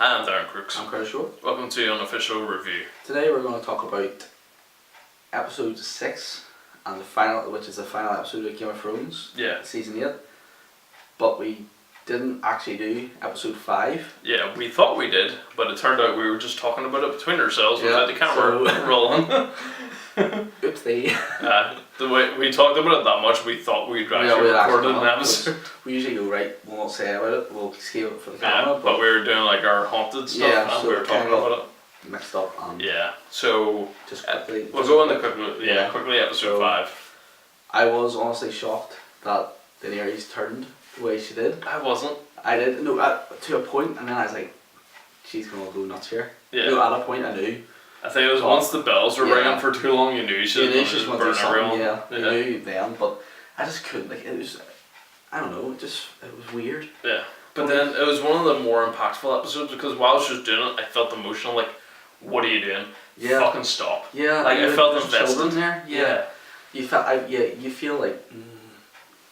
I'm Darren Crooks. I'm Chris Short. Welcome to Unofficial Review. Today we're going to talk about episode 6 and the final, which is the final episode of Game of Thrones, season 8. But we didn't actually do episode 5. Yeah, we thought we did, but it turned out we were just talking about it between ourselves without the camera rolling. Oopsie. The way we talked about it that much, we thought we'd actually recorded an episode. We usually go, right, we'll not say about it, we'll save it for the camera. But we were doing like our haunted stuff and we were talking about it. Mixed up. So just quickly. We'll go on the quickly episode 5. I was honestly shocked that Daenerys turned the way she did. I wasn't. I did, no, to a point, and then I was like, she's gonna go nuts here. Yeah. You know, at a point I knew. I think it was once the bells were ringing for too long, you knew she was just burn everyone. Yeah, you knew then, but I just couldn't, like, it was, I don't know, it was weird. Yeah. But then it was one of the more impactful episodes because while she was doing it, I felt emotional, like, what are you doing? Yeah. Fucking stop. Yeah. Like, I felt invested. There. Yeah. You felt, you feel like,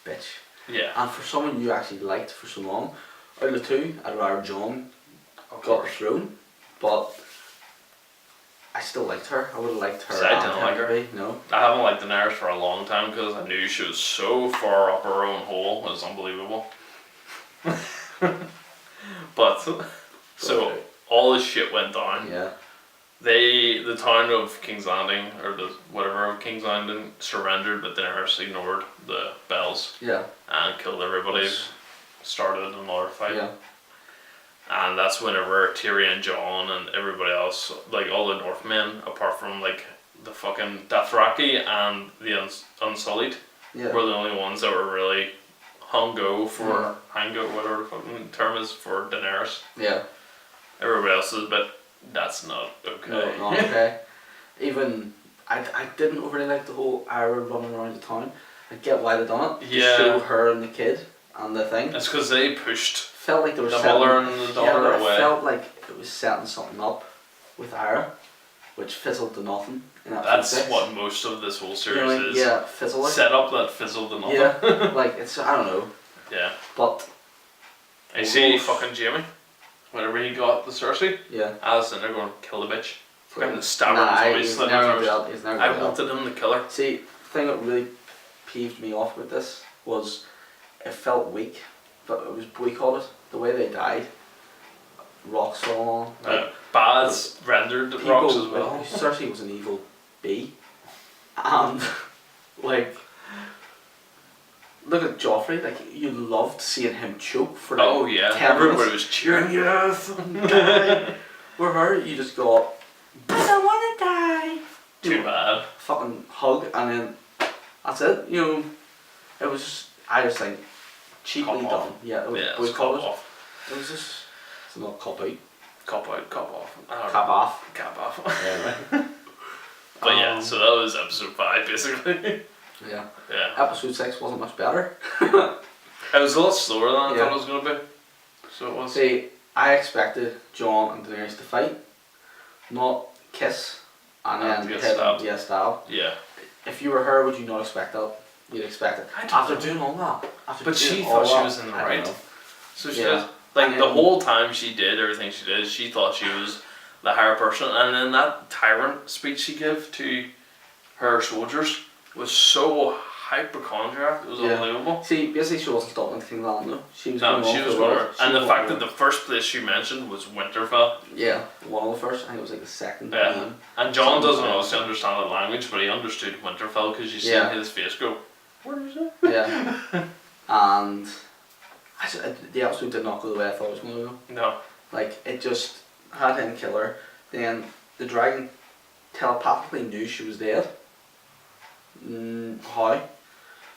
bitch. Yeah. And for someone you actually liked for so long, out of the two, I'd rather Jon got the throne, but I still liked her. I would have liked her. See, I didn't like her. No. I haven't liked Daenerys for a long time because I knew she was so far up her own hole. It was unbelievable. But, so, all this shit went down. Yeah. The town of King's Landing, or whatever of King's Landing, surrendered, but Daenerys ignored the bells. Yeah. And killed everybody. Started another fight. Yeah. And that's whenever Tyrion, Jon, and everybody else, like all the Northmen, apart from like the fucking Dothraki and the Unsullied, were the only ones that were really whatever the fucking term is for Daenerys. Yeah. Everybody else is a bit, that's not okay. No, not okay. Even, I didn't really like the whole Arya running around the town. I get why they done it. Yeah. To show her and the kid and the thing. It's because they pushed felt like they were the mother and the daughter away. It felt like it was setting something up with Arya, which fizzled to nothing. That's what most of this whole series is. Yeah, fizzle. Set up that fizzled to nothing. Yeah, like it's, I don't know. Yeah. But I see fucking Jaime. Whenever he got the Cersei, I was in there going, kill the bitch. Fucking stab her. He's never going to I wanted him to kill her. See, the thing that really peeved me off with this was it felt weak, but it was boycotted. The way they died, rocks fell on. Bad rendered rocks as well. Cersei was an evil bee, and like, look at Joffrey. Like, you loved seeing him choke for like 10 everybody minutes. was cheering. Yes, die. With her, you just go, I don't want to die. Too bad. Fucking hug, and then that's it. You know, it was just, I just think, cheaply done. Yeah, it was cop off. It was just, it's not cop out. Cop out, cop off. Cap off. Cap off. Yeah, right. But so that was episode 5 basically. Yeah. Yeah. Episode 6 wasn't much better. It was a lot slower than I thought it was going to be. So it was. See, I expected Jon and Daenerys to fight, not kiss, and then get stabbed. Yeah, stab. Yeah. If you were her, would you not expect that? You'd expect it. After doing all that. But she thought she was in the right. So she was, like, the whole time she did everything she did, she thought she was the higher person. And then that tyrant speech she gave to her soldiers was so hypochondriac, it was unbelievable. See, basically she wasn't stopping at King's Landing though. She was going and the fact that the first place she mentioned was Winterfell. Yeah, one of the first, I think it was like the second name. And Jon doesn't obviously understand the language, but he understood Winterfell because you see his face go, where is it? Yeah. And the episode did not go the way I thought it was going to go. No. Like, it just had him kill her, then the dragon telepathically knew she was dead. How?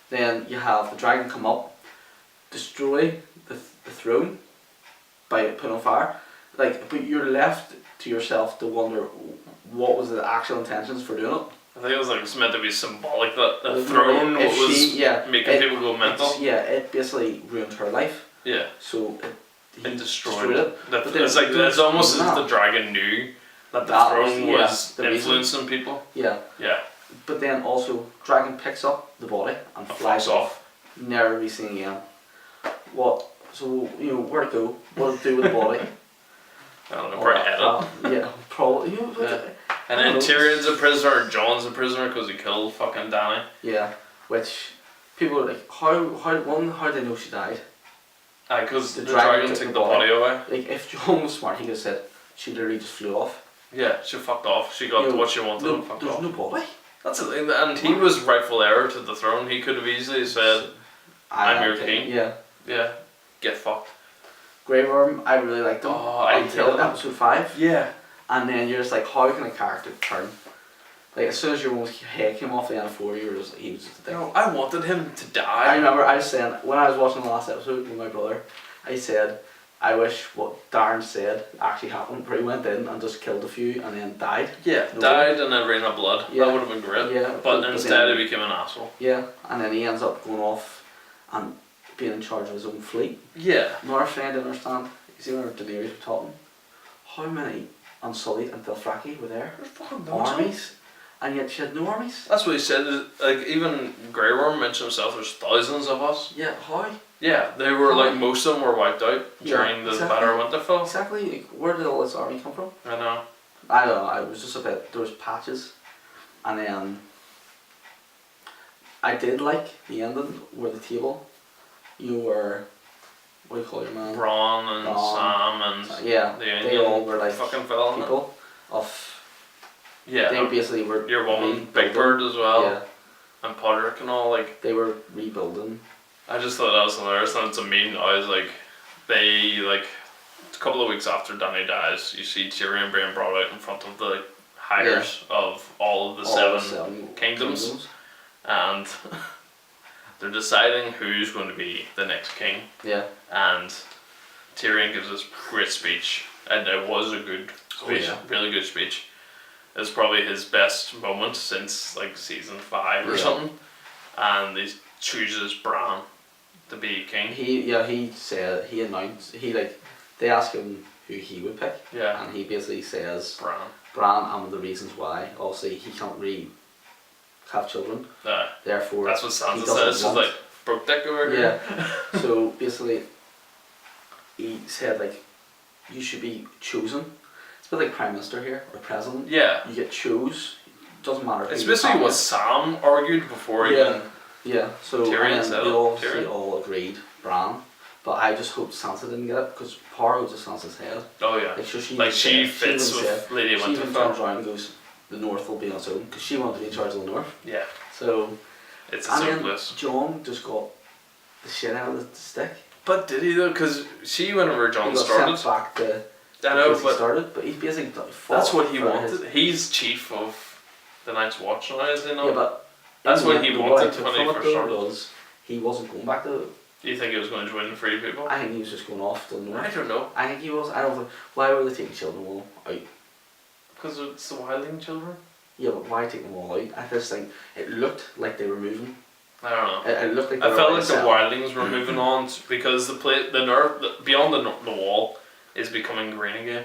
Then you have the dragon come up, destroy the throne by putting on fire. Like, but you're left to yourself to wonder what was the actual intentions for doing it. I think it was like it's meant to be symbolic that the throne was making people go mental. It basically ruined her life. Yeah. So it destroyed it. It's like it's almost as if the dragon knew that the throne was influencing people. Yeah. Yeah. But then also, dragon picks up the body and flies off. Never to be seen again. What? So, you know, where to go? What to do with the body? You know, yeah. And then Tyrion's a prisoner, and Jon's a prisoner because he killed fucking Dany. Yeah, which people are like, how did they know she died? Because the dragon took the body away. Like, if Jon was smart, he could have said she literally just flew off. Yeah, she fucked off. She got what she wanted and fucked off. There's no body. That's it, and he was rightful heir to the throne. He could have easily said, I'm your king. Yeah. Yeah, get fucked. Grey Worm, I really liked him until episode 5. Yeah. And then you're just like, how can a character turn? Like, as soon as your head came off the end of 4, he was just a dick. No, I wanted him to die. I remember I was saying, when I was watching the last episode with my brother, I said, I wish what Darren said actually happened, where he went in and just killed a few and then died. Yeah, died and then ran of blood. Yeah. That would have been great. Yeah, but instead he became an asshole. Yeah, and then he ends up going off and being in charge of his own fleet. Yeah. Another thing I didn't understand, you see when Daenerys was talking, how many Unsullied and Dothraki were there? There's fucking armies. And yet she had no armies. That's what he said. Like, even Grey Worm mentioned himself, there's thousands of us. Yeah, how? Yeah, they were like, most of them were wiped out during the Battle of Winterfell. Exactly, like, where did all this army come from? I know. I don't know, it was just a bit, there was patches. And then, I did like the ending where the table, you were, what do you call your man? Bronn and Sam and yeah, they all were like fucking people of. Yeah, they basically were. Your woman, Big Bird as well. Yeah. And Podrick and all, like. They were rebuilding. I just thought that was hilarious, and it's a meme now. Is like, they like, a couple of weeks after Dany dies, you see Tyrion being brought out in front of the hires of all of the seven kingdoms, and they're deciding who's going to be the next king. Yeah. And Tyrion gives this great speech, and it was a good speech, really good speech. It's probably his best moment since like season 5 or something, and he chooses Bran to be king. He said, he announced, they asked him who he would pick, and he basically says Bran, and the reasons why. Obviously he can't really have children, therefore that's what Sansa says. She's like, broke dick over here. Yeah. So basically he said like, you should be chosen. It's a bit like Prime Minister here, or President. Yeah. You get chose. Doesn't matter. It's basically what Sam argued before even. Yeah. So Tyrion said they obviously all agreed, Bran. But I just hope Sansa didn't get it because power goes to Sansa's head. Oh yeah. Like, she fits with Lady Winterfell. She even turns around and goes, the North will be on its own because she wanted to be in charge of the North. Yeah. So. It's a surplus. Jon just got the shit out of the stick. But did he though? Because see, whenever Jon started. Sent back to. I know, but he started, but he's basically that's what he wanted. He's chief of the Night's Watch now, is he not? Yeah, but that's what he wanted when he first started. He wasn't going back to. Do you think he was going to join the Free People? I think he was just going off to the North. I don't know. I think he was. I don't think. Why were they taking children all out? Because it's the wildling children. Yeah, but why take them all out? I just think it looked like they were moving. I don't know. It looked like. I felt like the wildlings were moving on because the north beyond the wall is becoming green again.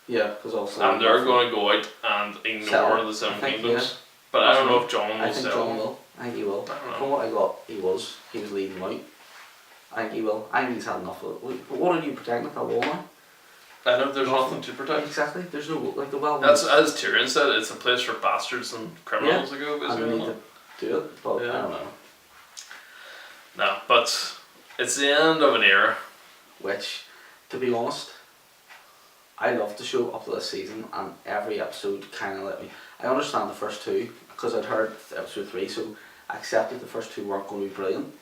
Yeah, because also. And they're going to go out and ignore the Seven Kingdoms. Yeah. But I don't know if Jon will. I think Jon will. I think he will. From what I got, he was leading them out. I think he will. I think he's had enough of it. But what are you protecting at that wall now? I know there's nothing to protect. Exactly. There's no like the well. That's as Tyrion said. It's a place for bastards and criminals to go. And they need to do it, but I don't know. No, but it's the end of an era. Which, to be honest, I loved the show up to this season, and every episode kind of let me. I understand the first two because I'd heard episode 3, so I accepted the first 2 weren't going to be brilliant.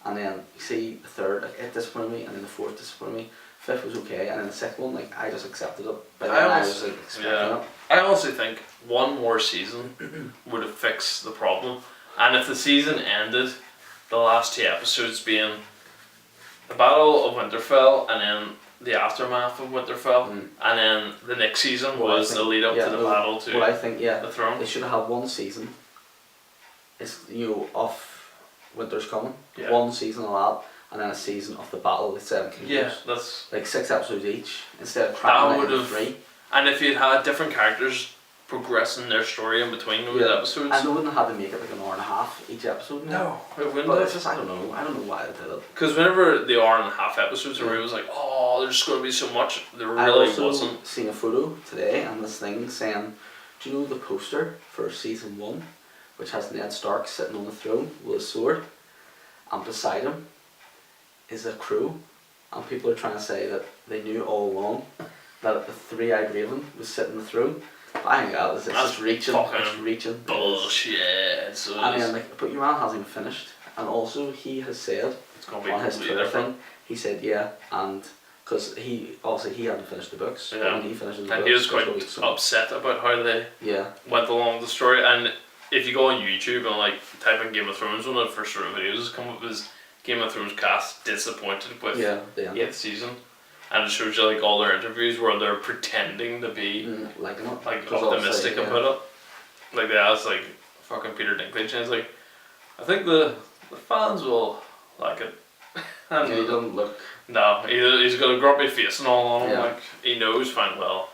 And then you see the third, like, it disappointed me, and then the fourth disappointed me. Fifth was okay, and then the second one, like, I just accepted it. But then I was like expecting it. I honestly think one more season would have fixed the problem. And if the season ended, the last 2 episodes being the Battle of Winterfell and then the aftermath of Winterfell, and then the next season was the lead up to the battle to the throne. They should have had one season. It's of Winter's Coming. Yeah. One season of that, and then a season of the Battle of the Seven Kingdoms. Yeah, that's like 6 episodes each instead of cracking it into 3. And if you'd had different characters progressing their story in between those episodes. And they wouldn't have to make it like an hour and a half each episode. No, it wouldn't. But it's just, I don't know why they did it. Because whenever the hour and a half episodes were, it was like, oh, there's going to be so much. There really wasn't. I've seen a photo today and this thing saying, do you know the poster for season 1, which has Ned Stark sitting on the throne with a sword, and beside him is a crow, and people are trying to say that they knew all along that the three-eyed raven was sitting on the throne. But I think it's just reaching. It's reaching. Bullshit. So and then, like, but your man hasn't even finished. And also, he has said it's gonna be on his Twitter thing, he said, yeah, and because he hadn't finished the books. Yeah. When he finishes the and books, he was quite upset about how they went along the story. And if you go on YouTube and like type in Game of Thrones, one of the first sort of videos come up is Game of Thrones cast disappointed with the 8th season. And it shows you like all their interviews where they're pretending to be like optimistic about it. Like they asked like fucking Peter Dinklage and he's like, I think the fans will like it. And he doesn't look. No, he's got a grumpy face and all on him. Like he knows fine well.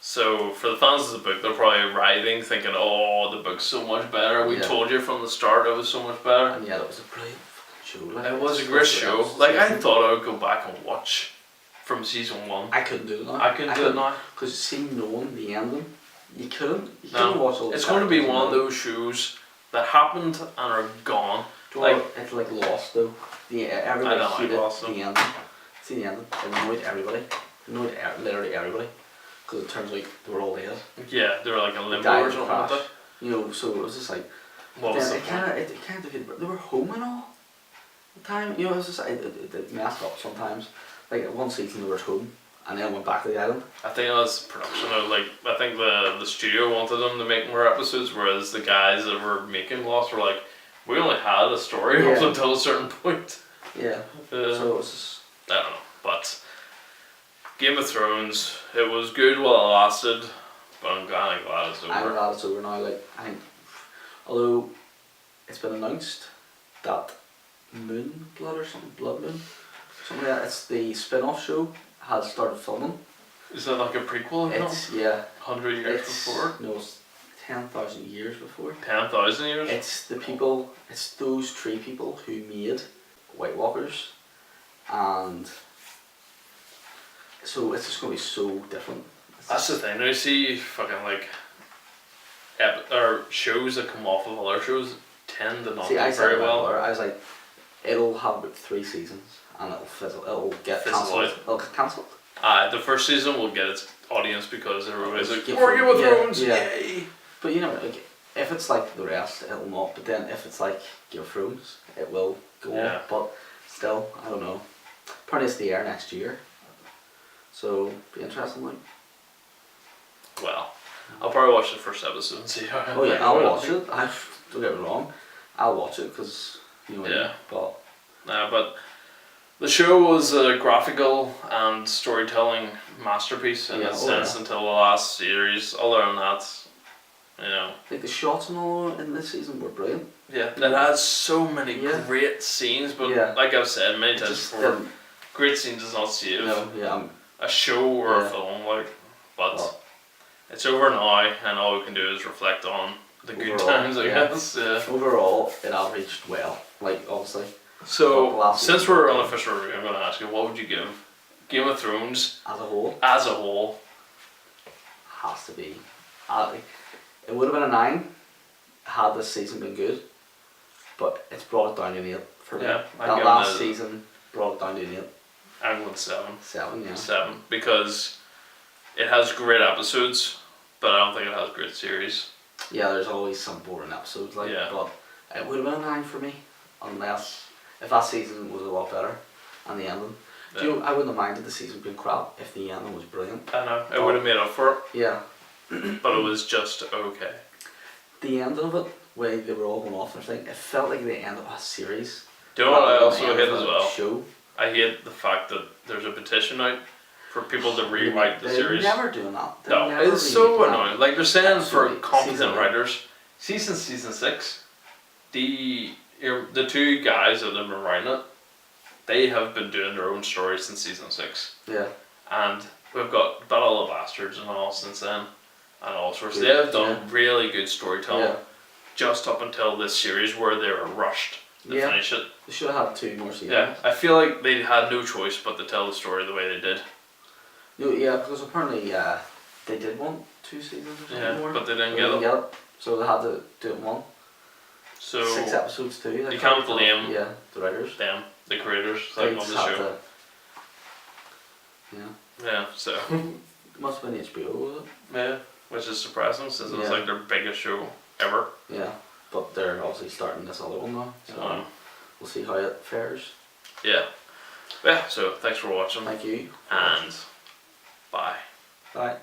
So for the fans of the book, they're probably writhing, thinking, "Oh, the book's so much better. We told you from the start it was so much better." And it was a brilliant show. Like, it was a great show. Like I thought I would go back and watch from season 1. I couldn't do it now. I couldn't do it now. Because knowing the ending, you couldn't watch all the It's going to be one of those shows that happened and are gone. Like it's like Lost though. Everybody hated the ending. See the ending? It annoyed everybody. It annoyed literally everybody. Because it turns out they were all dead. Yeah, they were like in limbo or something like that. You know, so it was just like. What was it kind of defeated. They were home and all the time. You know, it was just it messed up sometimes. Like one season they were at home and then went back to the island. I think it was production of like I think the studio wanted them to make more episodes, whereas the guys that were making Lost were like, we only had a story up until a certain point. Yeah. So it was just, I don't know, but Game of Thrones, it was good while it lasted, but I'm glad it's over. I'm glad it's over now. Like I think, although it's been announced that Moon Blood or something, Blood Moon. It's the spin-off show has started filming. Is that like a prequel? It's 100 years before? No, it's 10,000 years before. 10,000 years? It's the people. It's those 3 people who made White Walkers, and so it's just gonna be so different. That's the thing. I see fucking like or shows that come off of other shows tend to not do very well. I was like, it'll have about 3 seasons. And it'll fizzle. It'll get cancelled. It'll get cancelled. The first season will get its audience because everybody's like, "We're Game of Thrones, yay!" But you know, like, if it's like the rest, it'll not. But then if it's like Game of Thrones, it will go on. But still, I don't know. Apparently, it's the air next year, so be interesting. Like, well, I'll probably watch the first episode and see how. Oh yeah, I'll watch it. Don't get me wrong, I'll watch it because you know. Yeah. But the show was a graphical and storytelling masterpiece in its sense until the last series. Other than that, you know. Like the shots and all in this season were brilliant. Yeah, it has so many great scenes, but like I've said many times before, great scenes does not save a show or a film. But it's over now, and all we can do is reflect on the good times, I guess. Yeah. Overall, it averaged well. Like obviously. So, since we're on official review, I'm going to ask you, what would you give Game of Thrones as a whole? Has to be. It would have been a 9 had this season been good, but it's brought it down to an 8 for me. That last season brought it down to an 8. I'm going 7. 7, yeah. 7, because it has great episodes, but I don't think it has great series. Yeah, there's always some boring episodes, but it would have been a 9 for me, unless. If that season was a lot better, and the ending. Do you know, I wouldn't have minded the season being crap if the ending was brilliant. I know, it would have made up for it. Yeah. But it was just okay. The ending of it, where they were all going off and everything, it felt like the end of a series. Do you know what I also hate as well? Show. I hate the fact that there's a petition out for people to rewrite the series. They're never doing that. No, it's so annoying. Like they're saying for competent writers, season 6, the 2 guys that have been writing it, they have been doing their own story since season 6. Yeah. And we've got Battle of the Bastards and all since then. and all sorts. Good, They have done really good storytelling. Yeah. Just up until this series where they were rushed to finish it. They should have had 2 more seasons. Yeah, I feel like they had no choice but to tell the story the way they did. Yeah, because apparently they did want 2 seasons or something more. But they didn't get it. So they had to do it in one. So 6 episodes too. You can't blame the writers. them, the creators, They on the just had show. Yeah, so. Must have been HBO, was it? Yeah, which is surprising since it was like their biggest show ever. Yeah, but they're obviously starting this other one now, so we'll see how it fares. Yeah. So thanks for watching. Thank you. And bye. Bye.